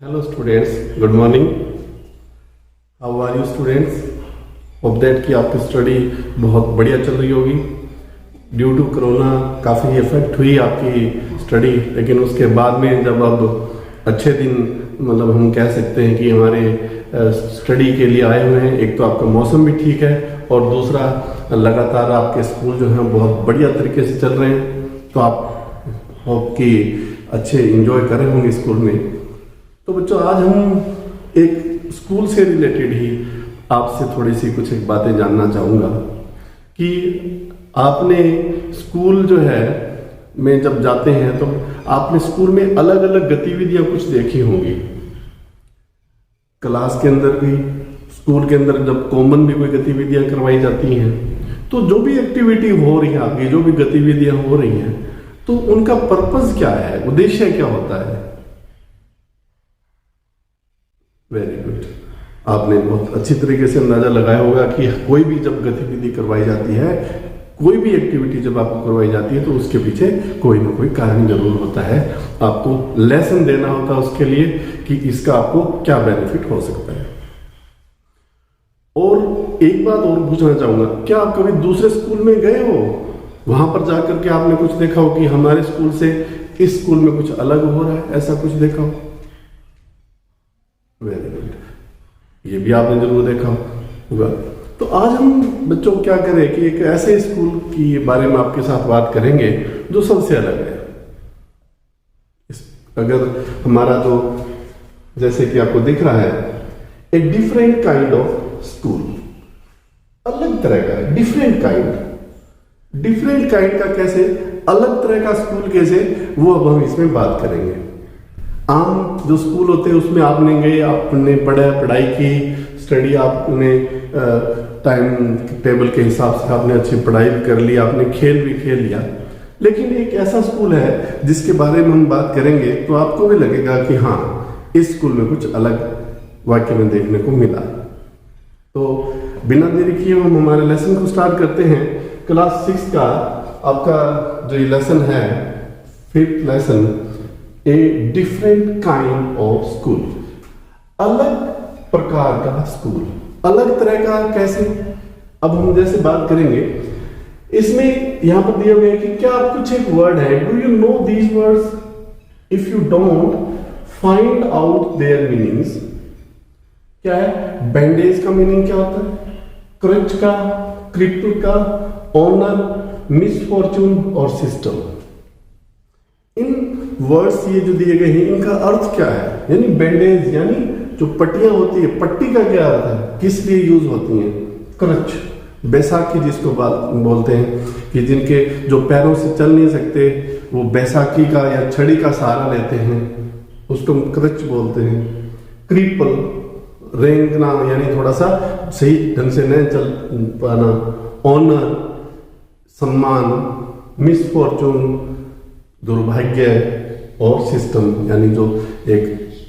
Hello students, good morning. How are you students? Hope that कि आपकी study बहुत बढ़िया चल रही होगी. ड्यू टू कोरोना काफ़ी इफेक्ट हुई आपकी स्टडी, लेकिन उसके बाद में जब अब अच्छे दिन मतलब हम कह सकते हैं कि हमारे स्टडी के लिए आए हुए हैं. एक तो आपका मौसम भी ठीक है और दूसरा लगातार आपके स्कूल जो हैं बहुत बढ़िया तरीके से चल रहे हैं. तो आप होप कि अच्छे इंजॉय कर रहे होंगे स्कूल में. तो बच्चों, आज हम एक स्कूल से रिलेटेड ही आपसे थोड़ी सी कुछ एक बातें जानना चाहूँगा कि आपने स्कूल जो है में जब जाते हैं तो आपने स्कूल में अलग अलग गतिविधियां कुछ देखी होंगी. क्लास के अंदर भी, स्कूल के अंदर जब कॉमन भी कोई गतिविधियां करवाई जाती हैं, तो जो भी एक्टिविटी हो रही है आपकी, जो भी गतिविधियां हो रही हैं, तो उनका पर्पस क्या है, उद्देश्य क्या होता है. Very good. आपने बहुत अच्छी तरीके से अंदाजा लगाया होगा कि कोई भी जब गतिविधि करवाई जाती है, कोई भी एक्टिविटी जब आपको करवाई जाती है, तो उसके पीछे कोई ना कोई कारण जरूर होता है. आपको लेसन देना होता है उसके लिए कि इसका आपको क्या बेनिफिट हो सकता है. और एक बात और पूछना चाहूंगा, क्या आप कभी दूसरे स्कूल में गए हो, वहां पर जाकर के आपने कुछ देखा हो कि हमारे स्कूल से इस स्कूल में कुछ अलग हो रहा है, ऐसा कुछ देखा हो. Very good. ये भी आपने जरूर देखा होगा. तो आज हम बच्चों क्या करें कि एक ऐसे स्कूल की बारे में आपके साथ बात करेंगे जो सबसे अलग है. अगर हमारा जो जैसे कि आपको दिख रहा है, एक डिफरेंट काइंड ऑफ स्कूल, अलग तरह का, डिफरेंट काइंड का कैसे, अलग तरह का स्कूल कैसे, वो अब हम इसमें बात करेंगे. आम जो स्कूल होते हैं उसमें आपने गए, आपने पढ़ाई की, स्टडी आपने टाइम टेबल के हिसाब से आपने अच्छी पढ़ाई भी कर ली, आपने खेल भी खेल लिया. लेकिन एक ऐसा स्कूल है जिसके बारे में हम बात करेंगे तो आपको भी लगेगा कि हाँ, इस स्कूल में कुछ अलग वाक्य में देखने को मिला. तो बिना देरी किए हम हमारे लेसन को स्टार्ट करते हैं. क्लास 6 का आपका जो ये लेसन है, 5th lesson, a different kind of school, अलग प्रकार का स्कूल. अलग तरह का कैसे, अब हम जैसे बात करेंगे, इसमें यहां पर दिए हुए हैं कि क्या कुछ एक वर्ड है, do you know these words, if you don't find out there meanings. क्या है, बैंडेज का मीनिंग क्या होता है, क्रच का, क्रिपल का, ऑनर, मिसफॉर्चून और सिस्टम. इन वर्ड्स ये जो दिए गए हैं, इनका अर्थ क्या है. यानी बैंडेज यानी जो पट्टियां होती है, पट्टी का क्या अर्थ है, किस लिए यूज होती हैं. क्रच, बैसाखी जिसको बोलते हैं कि जिनके जो पैरों से चल नहीं सकते, वो बैसाखी का या छड़ी का सहारा लेते हैं, उसको क्रच बोलते हैं. क्रिपल, रेंगना यानी थोड़ा सा सही ढंग से नहीं चल पाना. ऑनर, सम्मान. मिसफॉर्चून, दुर्भाग्य. और सिस्टम यानी जो एक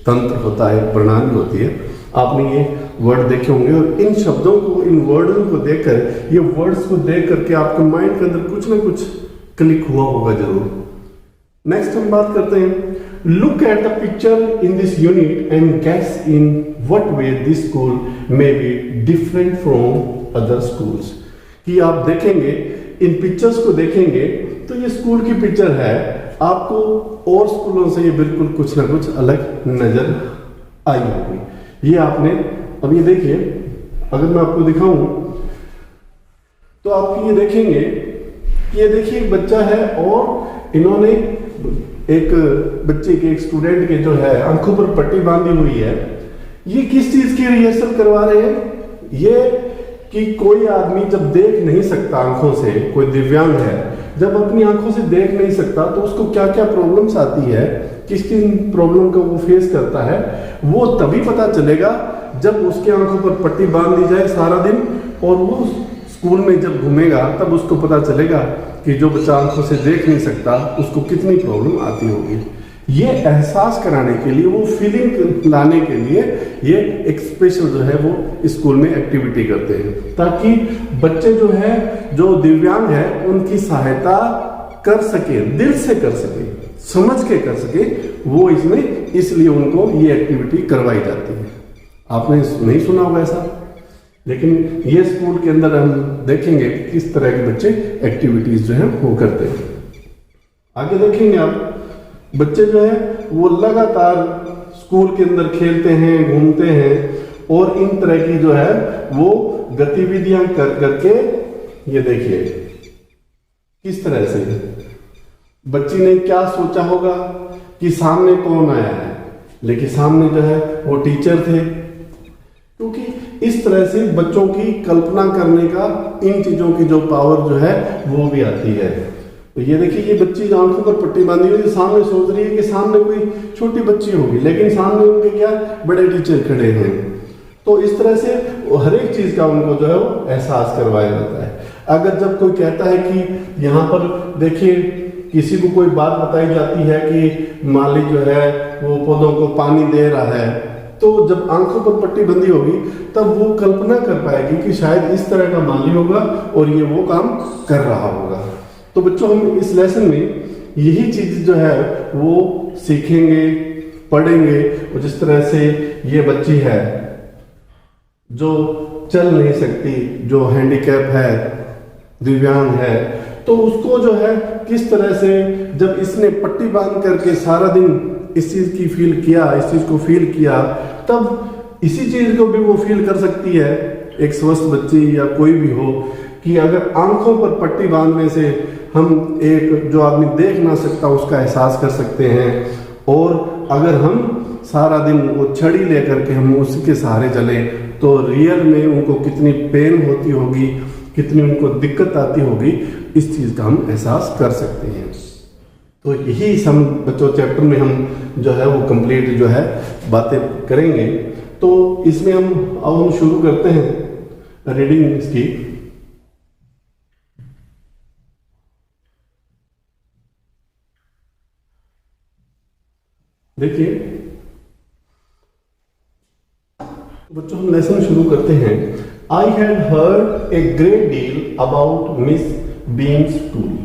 तंत्र होता है, प्रणाली होती है. आपने ये वर्ड देखे होंगे और इन शब्दों को, इन वर्डों को देखकर, ये वर्ड्स को देख करके आपके माइंड के अंदर कुछ ना कुछ क्लिक हुआ होगा जरूर. नेक्स्ट हम बात करते हैं, look at the picture in this unit and guess in what way this school may be different from other schools. कि आप देखेंगे, इन पिक्चर्स को देखेंगे तो ये स्कूल की पिक्चर है, आपको और स्कूलों से ये बिल्कुल कुछ ना कुछ अलग नजर आई होगी. ये आपने अब ये देखिए, अगर मैं आपको दिखाऊं तो आप ये देखेंगे कि ये देखिए एक बच्चा है और इन्होंने एक बच्चे के, एक स्टूडेंट के जो है आंखों पर पट्टी बांधी हुई है. ये किस चीज की रिहर्सल करवा रहे हैं, ये कि कोई आदमी जब देख नहीं सकता आंखों से, कोई दिव्यांग है, जब अपनी आंखों से देख नहीं सकता तो उसको क्या क्या प्रॉब्लम्स आती है, किस किस प्रॉब्लम को वो फेस करता है, वो तभी पता चलेगा जब उसके आंखों पर पट्टी बांध दी जाए सारा दिन, और वो स्कूल में जब घूमेगा तब उसको पता चलेगा कि जो बच्चा आंखों से देख नहीं सकता उसको कितनी प्रॉब्लम आती होगी. ये एहसास कराने के लिए, वो फीलिंग लाने के लिए ये एक स्पेशल जो है वो स्कूल में एक्टिविटी करते हैं, ताकि बच्चे जो है, जो दिव्यांग है, उनकी सहायता कर सके, दिल से कर सके, समझ के कर सके, वो इसमें इसलिए उनको ये एक्टिविटी करवाई जाती है। आपने नहीं सुना होगा ऐसा, लेकिन ये स्कूल के अंदर हम देखेंगे किस तरह के बच्चे एक्टिविटीज जो है वो करते हैं। आगे देखेंगे आप, बच्चे जो है वो लगातार स्कूल के अंदर खेलते हैं, घूमते हैं और इन तरह की जो है वो गतिविधियां कर करके, ये देखिए किस तरह से बच्ची ने क्या सोचा होगा कि सामने कौन आया है, लेकिन सामने जो है वो टीचर थे। क्योंकि इस तरह से बच्चों की कल्पना करने का, इन चीजों की जो पावर जो है वो भी आती है। तो ये देखिए, ये बच्ची आंखों पर पट्टी बांधी हुई सामने सोच रही है कि सामने कोई छोटी बच्ची होगी, लेकिन सामने उनके क्या बड़े टीचर खड़े हैं। तो इस तरह से हर एक चीज का उनको जो है वो एहसास करवाया जाता है। अगर जब कोई कहता है कि यहाँ पर देखिए, किसी को कोई बात बताई जाती है कि माली जो है वो पौधों को पानी दे रहा है, तो जब आंखों पर पट्टी बंदी होगी तब वो कल्पना कर पाएगी कि शायद इस तरह का माली होगा और ये वो काम कर रहा होगा। तो बच्चों, हम इस लेसन में यही चीज जो है वो सीखेंगे, पढ़ेंगे। और जिस तरह से ये बच्ची है जो चल नहीं सकती, जो हैंडीकैप है, दिव्यांग है, तो उसको जो है किस तरह से जब इसने पट्टी बांध करके सारा दिन इस चीज की फील किया, इस चीज को फील किया, तब इसी चीज को भी वो फील कर सकती है, एक स्वस्थ बच्ची या कोई भी हो, कि अगर आंखों पर पट्टी बांधने से हम एक जो आदमी देख ना सकता उसका एहसास कर सकते हैं, और अगर हम सारा दिन वो छड़ी लेकर के हम उसके सहारे चले तो रियल में उनको कितनी पेन होती होगी, कितनी उनको दिक्कत आती होगी, इस चीज का हम एहसास कर सकते हैं। तो यही हम बच्चों चैप्टर में हम जो है वो कंप्लीट जो है बातें करेंगे। तो इसमें हम शुरू करते हैं रीडिंग इसकी। देखिए बच्चों, हम लेसन शुरू करते हैं। आई had heard a great deal about miss beams school,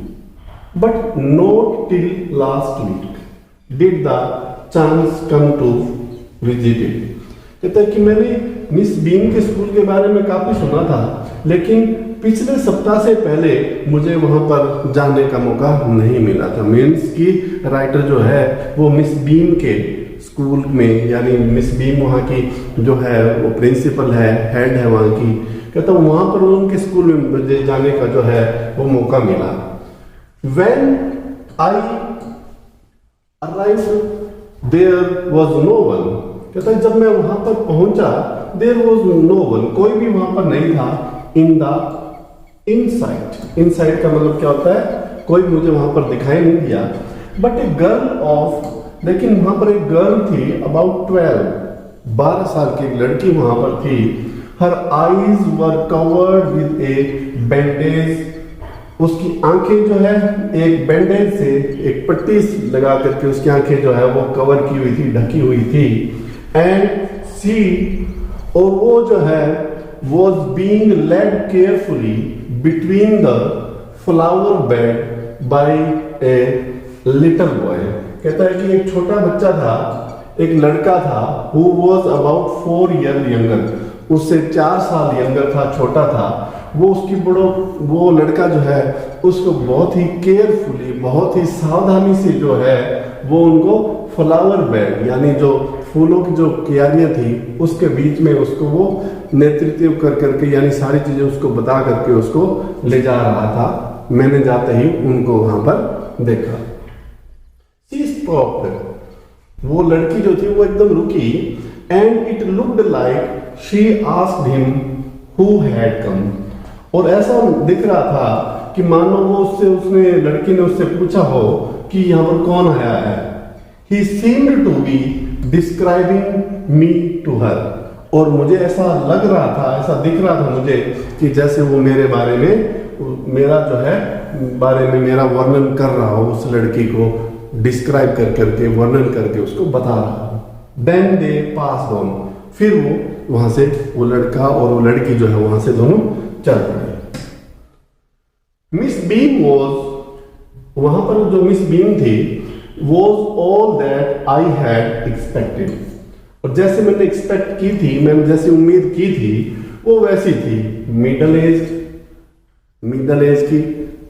but not till last week did the chance come to visit it। कहता है कि मैंने मिस बीम के स्कूल के बारे में काफी सुना था, लेकिन पिछले सप्ताह से पहले मुझे वहां पर जाने का मौका नहीं मिला था। मीन्स की राइटर जो है वो मिस बीम के स्कूल में, यानी मिस बीम वहाँ की जो है वो प्रिंसिपल है, हेड है वहाँ की, कहता वहां पर उनके स्कूल में मुझे जाने का जो है वो मौका मिला। When I arrived, there was no one। कहता है जब मैं वहां पर पहुंचा, there was no one, कोई भी वहां पर नहीं था। In the inside, inside का मतलब क्या होता है, कोई मुझे वहां पर दिखाई नहीं दिया। But a girl of, लेकिन वहां पर एक गर्ल थी, about 12 साल की एक लड़की वहां पर थी। Her eyes were covered with a bandage। उसकी आंखें जो है एक बैंडेज से, एक पट्टी लगा करके उसकी आंखें जो है वो कवर की हुई थी, ढकी हुई थी। एंड सी, और वो जो है was being led carefully between the flower bed by a little boy. कहता है कि एक छोटा बच्चा था, एक लड़का था, who was about 4 year younger, उससे 4 साल यंगर था, छोटा था। वो उसकी वो लड़का जो है उसको बहुत ही केयरफुली, बहुत ही सावधानी से जो है वो उनको फ्लावर बेड, यानी जो फूलों की जो क्यारियां थी उसके बीच में उसको वो नेतृत्व कर करके, यानी सारी चीजें उसको बता करके उसको ले जा रहा था। मैंने जाते ही उनको वहां पर देखा। She stopped, वो लड़की जो थी वो एकदम रुकी। And it looked like she asked him who had come, और ऐसा दिख रहा था कि मानो वो उसने लड़की ने उससे पूछा हो कि यहाँ पर कौन आया है। He seemed to be describing me to her, और मुझे ऐसा लग रहा था, ऐसा दिख रहा था मुझे कि जैसे वो मेरे बारे में, मेरा जो है बारे में मेरा वर्णन कर रहा हो, उस लड़की को डिस्क्राइब कर करके, वर्णन करके उसको बता रहा हो। Then they passed on, फिर वो वहां से, वो लड़का और वो लड़की जो है वहां से दोनों चल पड़े। मिस बीम वॉज वहां पर जो मिस बीम थी was all that I had expected, और जैसे मैंने एक्सपेक्ट की थी, मैंने जैसे उम्मीद की थी वो वैसी थी। मिडल एज की,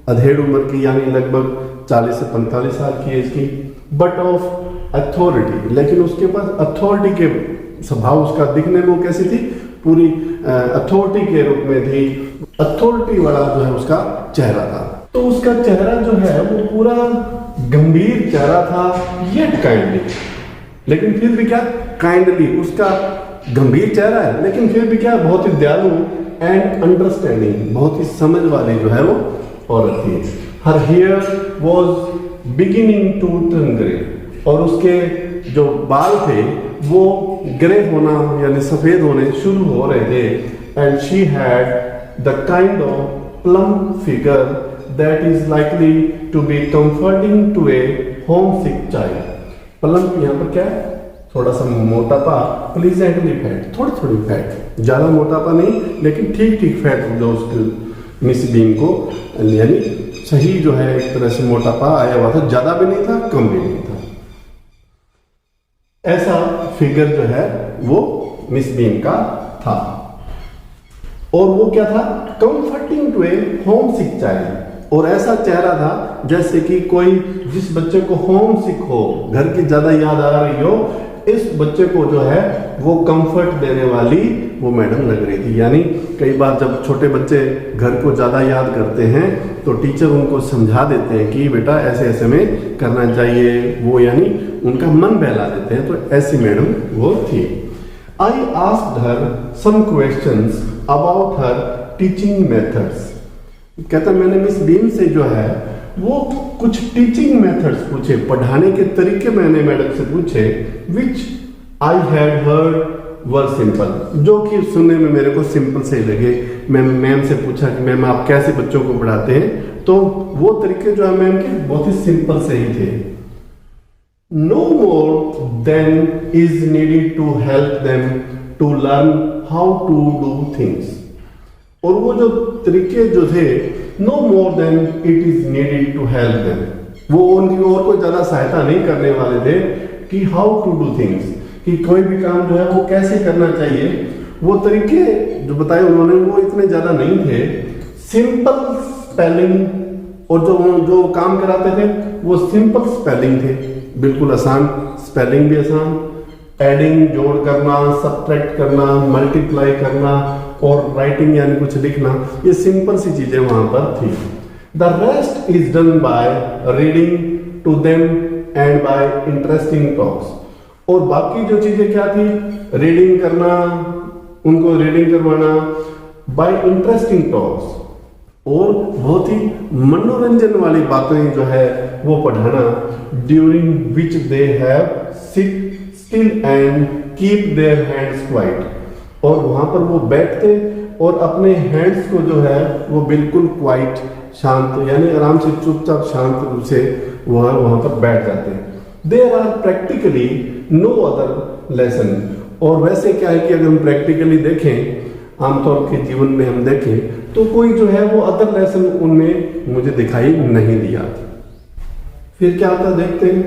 अधेड़ उम्र की, यानी लगभग 40 से 45 साल की एज की, बट ऑफ अथॉरिटी, लेकिन उसके पास अथॉरिटी के स्वभाव, उसका दिखने में वो कैसी थी, पूरी अथॉरिटी के रूप में थी, अथॉरिटी वाला जो है उसका चेहरा था। तो उसका चेहरा जो है वो पूरा गंभीर चेहरा था, येट काइंडली, लेकिन फिर भी क्या, काइंडली, उसका गंभीर चेहरा है लेकिन फिर भी क्या, बहुत ही दयालु एंड अंडरस्टैंडिंग, बहुत ही समझ वाली जो है वो औरत थी। Her hair was beginning to turn grey, और उसके जो बाल थे वो ग्रे होना यानी सफेद होने शुरू हो रहे थे। And she had the kind of plump figure that is likely to be comforting to a homesick child. Plump यहाँ पर क्या है, थोड़ा सा मोटापा, प्लीजेंटली फैट, थोड़ी थोड़ी फैट, ज्यादा मोटापा नहीं लेकिन ठीक ठीक फैट जो उसके मिस बीम को यानी सही जो है एक तरह से मोटापा आया हुआ था, ज्यादा भी नहीं था कम भी नहीं था। ऐसा फिगर जो है वो मिस बीम का था, और वो क्या था, comforting to a homesick child, और ऐसा चेहरा था जैसे कि कोई जिस बच्चे को होम सिक हो, घर की ज्यादा याद आ रही हो, इस बच्चे को जो है वो कंफर्ट देने वाली वो मैडम लग रही थी। यानी कई बार जब छोटे बच्चे घर को ज्यादा याद करते हैं तो टीचर उनको समझा देते हैं कि बेटा ऐसे ऐसे में करना चाहिए, वो यानी उनका मन बहला देते हैं, तो ऐसी मैडम वो थी। I asked her some questions about her teaching methods. कहता मैंने मिस बीम से जो है वो कुछ टीचिंग मेथड्स पूछे, पढ़ाने के तरीके मैंने मैडम से पूछे, which I had heard were simple, जो कि सुनने में मेरे को सिंपल से लगे। मैं मैम से पूछा कि मैम आप कैसे बच्चों को पढ़ाते हैं, तो वो तरीके जो है मैम के बहुत ही सिंपल से ही थे। No more than is needed to help them to learn how to do things, और वो जो तरीके जो थे, no more than it is needed to help them, वो उनकी और कोई ज्यादा सहायता नहीं करने वाले थे कि हाउ टू डू थिंग्स, कि कोई भी काम जो है वो कैसे करना चाहिए, वो तरीके जो बताए उन्होंने वो इतने ज्यादा नहीं थे। सिंपल स्पेलिंग, और जो काम कराते थे वो सिंपल स्पेलिंग थे, बिल्कुल आसान, स्पेलिंग भी आसान, एडिंग जोड़ करना, सब्ट्रैक्ट करना, मल्टीप्लाई करना, और राइटिंग यानी कुछ लिखना, ये सिंपल सी चीजें वहां पर थी। The rest is done by reading to them and by interesting talks, और बाकी जो चीजें क्या थी, रीडिंग करना, उनको रीडिंग करवाना, बाय इंटरेस्टिंग टॉक्स, और बहुत ही मनोरंजन वाली बातें जो है वो पढ़ाना, during which they have seat still and keep their hands quite, और वहां पर वो बैठते और अपने हैंड्स को जो है वो बिल्कुल क्वाइट, शांत, यानी आराम से चुपचाप शांत रूप से वहां पर बैठ जाते हैं। There are practically no other lesson, और वैसे क्या है कि अगर हम प्रैक्टिकली देखें, आमतौर के जीवन में हम देखें तो कोई जो है वो अदर लेसन उनमें मुझे दिखाई नहीं दिया। फिर क्या आता देखते हैं।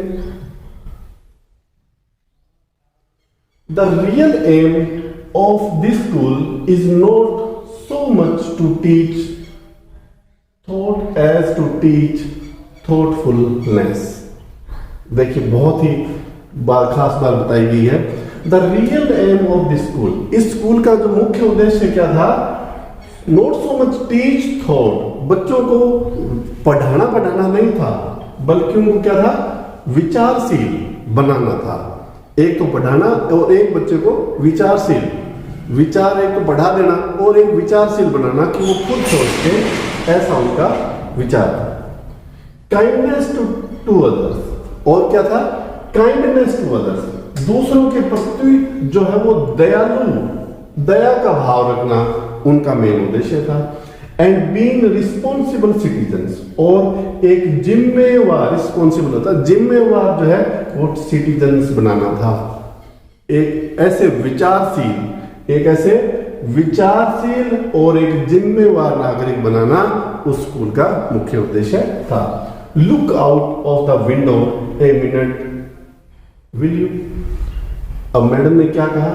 The real aim of this school is not so much to teach thought as to teach thoughtfulness। देखिए बहुत ही खास बात बताई गई है। The real aim of this school, इस स्कूल का जो मुख्य उद्देश्य क्या था, not so much teach thought, बच्चों को पढ़ाना नहीं था, बल्कि उनको क्या था, विचारशील बनाना था। एक तो पढ़ाना और एक बच्चे को विचारशील, विचार एक तो बढ़ा देना और एक विचारशील बनाना कि वो खुद सोच के, ऐसा उनका विचार था। काइंडनेस टू अदर्स, और क्या था, काइंडनेस टू अदर्स, दूसरों के प्रति जो है वो दया का भाव रखना उनका मेन उद्देश्य था। एंड बीइंग रिस्पॉन्सिबल सिटीजन्स, और एक जिम्मेवार, रिस्पॉन्सिबल होता जिम्मेवार जो है वो सिटीजन्स बनाना था। एक ऐसे विचारशील और एक जिम्मेवार नागरिक बनाना उस स्कूल का मुख्य उद्देश्य था। Look out of the window a minute will you. अब मैडम ने क्या कहा,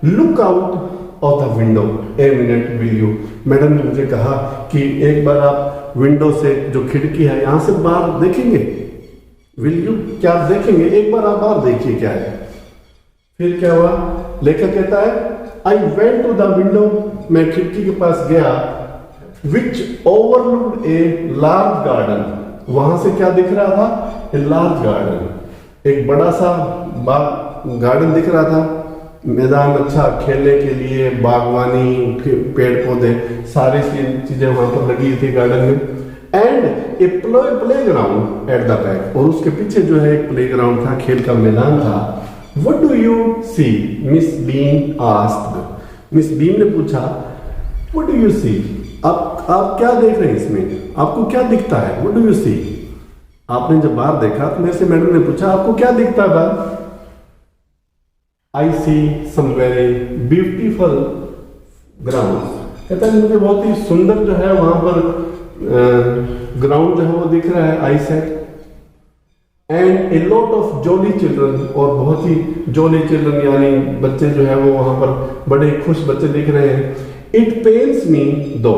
look out of the window a minute will you. Madam ने मुझे कहा कि एक बार आप विंडो से, जो खिड़की है, यहां से बाहर देखेंगे। विल यू, क्या आप देखेंगे? एक बार आप बाहर देखिए क्या है। फिर क्या हुआ, लेखक कहता है I went to the window, मैं खिड़की के पास गया, which overlooked a large garden, वहां से क्या दिख रहा था, ए लार्ज गार्डन, एक बड़ा सा गार्डन दिख रहा था, मैदान अच्छा खेलने के लिए, बागवानी, पेड़ पौधे, सारी चीजें वहां पर लगी थी गार्डन में। And a play ground at the back, और उसके पीछे जो है एक प्ले ग्राउंड था, खेल का मैदान था। What do you see? Miss Beam asked. Miss beam ने पूछा, What do you see? आप क्या देख रहे हैं इसमें? आपको क्या दिखता है? What do you see? आपने जब बाहर देखा तो मेरे से मैडम ने पूछा, आपको क्या दिखता है बाहर? I see some very beautiful grounds. कहता है मुझे बहुत ही सुंदर जो है वहां पर ग्राउंड जो है वो दिख रहा है। I said. And a lot of jolly children, और बहुत ही जॉली चिल्ड्रन यानी बच्चे जो है वो वहां पर बड़े खुश बच्चे दिख रहे हैं। इट पेन्स मी दो,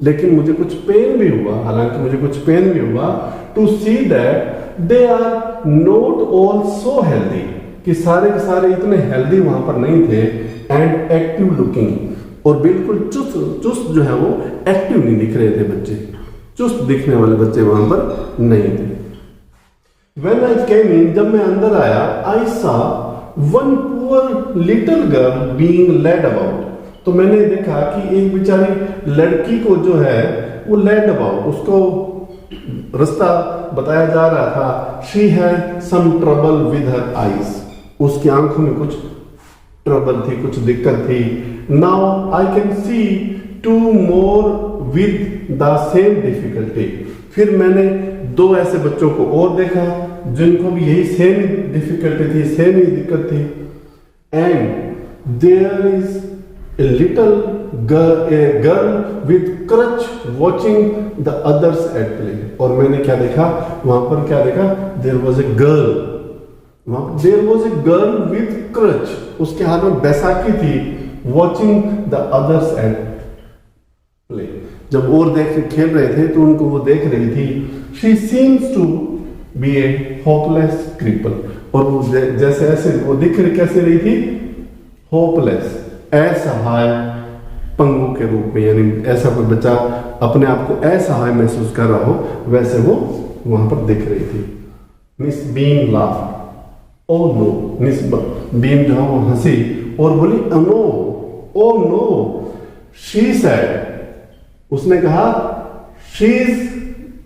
लेकिन मुझे कुछ पेन भी हुआ, हालांकि मुझे कुछ पेन भी हुआ, to see that they are not all so healthy, कि सारे के सारे इतने हेल्दी वहां पर नहीं थे। एंड एक्टिव लुकिंग, और बिल्कुल चुस्त जो है वो एक्टिव नहीं दिख रहे थे बच्चे, चुस्त दिखने वाले बच्चे वहां पर नहीं थे। When I came in, जब मैं अंदर आया, I saw one poor little girl being led about. तो मैंने देखा कि एक बेचारी लड़की को जो है वो led about, उसको रास्ता बताया जा रहा था। She had some trouble with her eyes. उसकी आंखों में कुछ ट्रबल थी, कुछ दिक्कत थी। Now I can see two more with the same difficulty. फिर मैंने दो ऐसे बच्चों को और देखा जिनको भी यही सेम डिफिकल्टी थी, सेम ही दिक्कत थी। And there is a little girl with crutch watching the others at play. और मैंने क्या देखा वहां पर, क्या देखा, there was a girl, there was a girl with crutch, उसके हाथ में बैसाखी थी, watching the others at play. जब और देख खेल रहे थे तो उनको वो देख रही थी। She seems to be a hopeless cripple, और वो जैसे ऐसे वो दिख रही, कैसे रही थी, होपलेस, असहाय पंगु के रूप में, यानी ऐसा कोई बच्चा अपने आप को असहाय महसूस कर रहा हो, वैसे वो वहां पर दिख रही थी। Miss Beam laughed, oh no, Miss Beam जो है वो हंसी और बोली, no, oh no, she said, उसने कहा, she is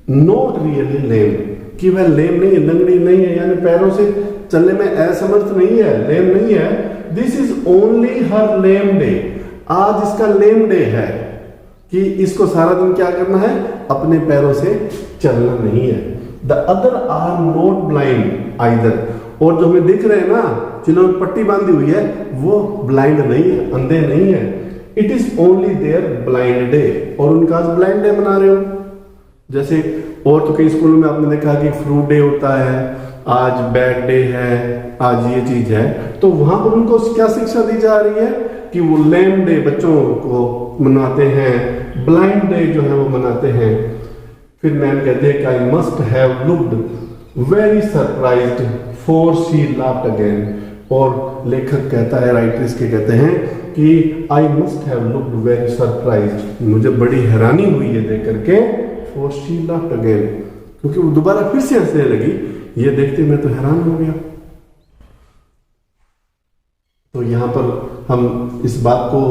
not really lame, कि वह लेम नहीं है, लंगड़ी नहीं है, यानी पैरों से चलने में असमर्थ नहीं है, लेम नहीं है। This is only her lame day, आज इसका लेम डे है, कि इसको सारा दिन क्या करना है, अपने पैरों से चलना नहीं है। The other are not blind either, और जो हमें दिख रहे हैं ना, जिन्होंने पट्टी बांधी हुई है, वो ब्लाइंड नहीं है, अंधे नहीं है। It is only their blind day, और उनका आज ब्लाइंड डे मना रहे हो। जैसे और तो कई स्कूलों में आपने देखा कि फ्रूट डे होता है, आज बैग डे है, आज ये चीज है, तो वहां पर उनको क्या शिक्षा दी जा रही है कि वो लेम डे बच्चों को मनाते हैं, ब्लाइंड डे जो है वो मनाते हैं। फिर मैम कहते हैं कि I must have looked very surprised for she laughed again, और लेखक कहता है, राइटर इसके कहते हैं कि I must have looked very surprised, मुझे बड़ी हैरानी हुई है देख करके, फॉर शी लाफ्ड अगेन, क्योंकि वो दोबारा फिर से हंसने लगी, ये देखते मैं तो हैरान हो गया। तो यहां पर हम इस बात को,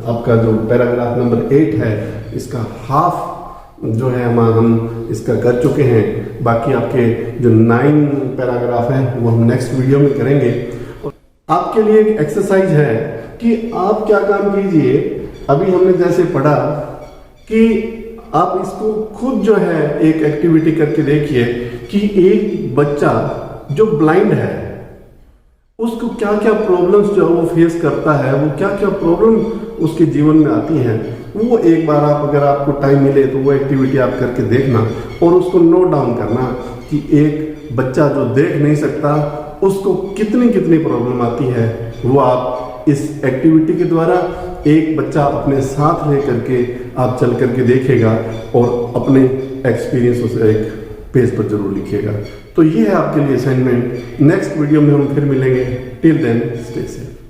आपका जो पैराग्राफ नंबर 8 है, इसका हाफ जो है हम इसका कर चुके हैं। बाकी आपके जो 9 पैराग्राफ हैं वो हम नेक्स्ट वीडियो में करेंगे। आपके लिए एक एक्सरसाइज है कि आप क्या काम कीजिए, अभी हमने जैसे पढ़ा कि आप इसको खुद जो है एक एक्टिविटी करके देखिए कि एक बच्चा जो ब्लाइंड है उसको क्या क्या प्रॉब्लम्स जो वो फेस करता है, वो क्या क्या प्रॉब्लम उसके जीवन में आती हैं, वो एक बार आप अगर आपको टाइम मिले तो वो एक्टिविटी आप करके देखना और उसको नोट डाउन करना कि एक बच्चा जो देख नहीं सकता उसको कितनी कितनी प्रॉब्लम आती है। वो आप इस एक्टिविटी के द्वारा एक बच्चा अपने साथ ले करके आप चल करके देखेगा और अपने एक्सपीरियंस उसे एक पेज पर जरूर लिखिएगा। तो ये है आपके लिए असाइनमेंट। नेक्स्ट वीडियो में हम फिर मिलेंगे। Till then stay safe.